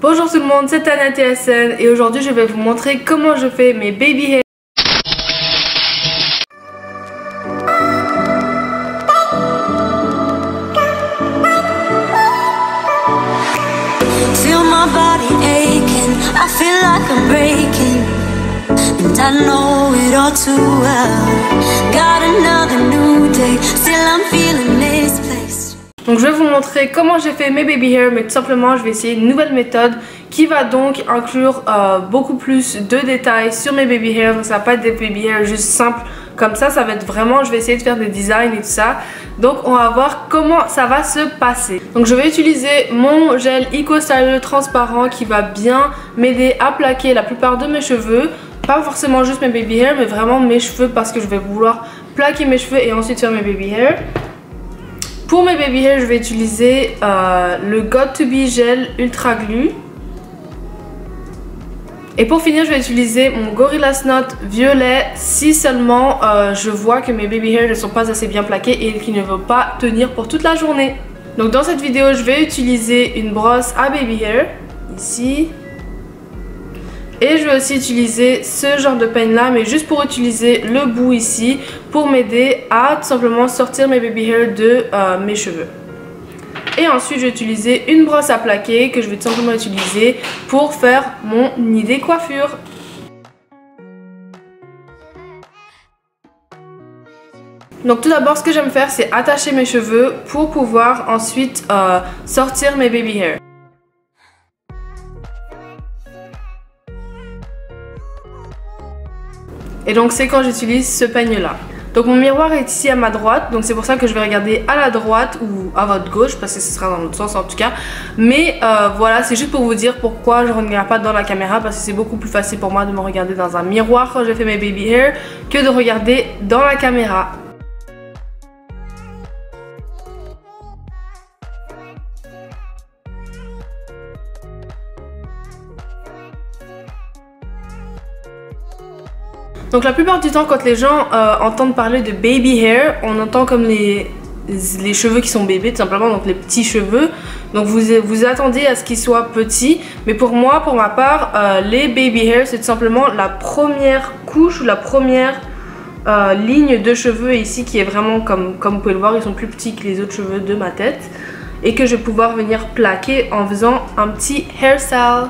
Bonjour tout le monde, c'est Tana TSN et aujourd'hui je vais vous montrer comment je fais mes baby hairs. Feel my body aching, I feel like I'm breaking, and I know it all too well. Got another new day, still I'm feeling misplaced. Donc je vais vous montrer comment j'ai fait mes baby hairs, mais tout simplement je vais essayer une nouvelle méthode qui va donc inclure beaucoup plus de détails sur mes baby hairs. Donc ça va pas être des baby hairs juste simples comme ça va être vraiment, je vais essayer de faire des designs et tout ça. Donc on va voir comment ça va se passer. Donc je vais utiliser mon gel Eco Styler transparent qui va bien m'aider à plaquer la plupart de mes cheveux. Pas forcément juste mes baby hairs, mais vraiment mes cheveux parce que je vais vouloir plaquer mes cheveux et ensuite faire mes baby hairs. Pour mes baby hairs, je vais utiliser le Got2b Gel Ultra Glue. Et pour finir, je vais utiliser mon Gorilla Knot violet si seulement je vois que mes baby hairs ne sont pas assez bien plaqués et qu'ils ne vont pas tenir pour toute la journée. Donc dans cette vidéo, je vais utiliser une brosse à baby hair, ici. Et je vais aussi utiliser ce genre de peigne là, mais juste pour utiliser le bout ici, pour m'aider à tout simplement sortir mes baby hairs de mes cheveux. Et ensuite je vais utiliser une brosse à plaquer que je vais tout simplement utiliser pour faire mon idée coiffure. Donc tout d'abord ce que j'aime faire c'est attacher mes cheveux pour pouvoir ensuite sortir mes baby hairs. Et donc c'est quand j'utilise ce peigne là. Donc mon miroir est ici à ma droite, donc c'est pour ça que je vais regarder à la droite ou à votre gauche parce que ce sera dans l'autre sens en tout cas. Mais voilà, c'est juste pour vous dire pourquoi je ne regarde pas dans la caméra, parce que c'est beaucoup plus facile pour moi de me regarder dans un miroir quand je fais mes baby hair que de regarder dans la caméra. Donc la plupart du temps quand les gens entendent parler de baby hair, on entend comme les cheveux qui sont bébés tout simplement, donc les petits cheveux. Donc vous attendez à ce qu'ils soient petits, mais pour moi, pour ma part, les baby hair c'est tout simplement la première couche ou la première ligne de cheveux ici qui est vraiment comme vous pouvez le voir, ils sont plus petits que les autres cheveux de ma tête et que je vais pouvoir venir plaquer en faisant un petit hairstyle.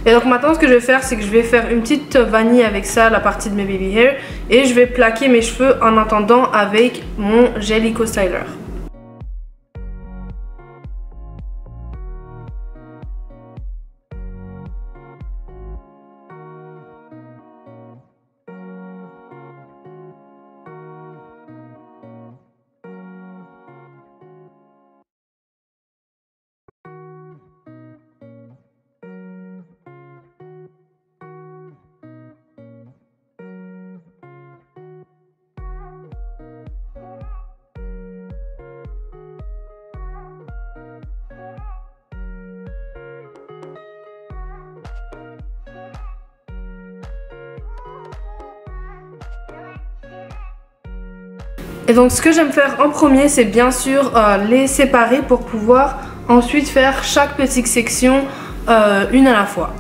Et donc maintenant ce que je vais faire c'est que je vais faire une petite vanille avec ça, la partie de mes baby hair, et je vais plaquer mes cheveux en attendant avec mon gel Eco Styler. Et donc ce que j'aime faire en premier c'est bien sûr les séparer pour pouvoir ensuite faire chaque petite section une à la fois.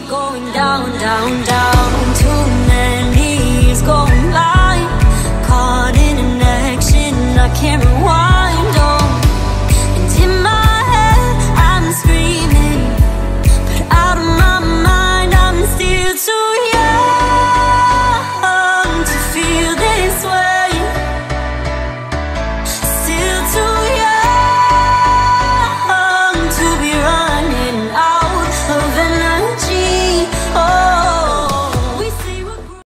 going down, down, down.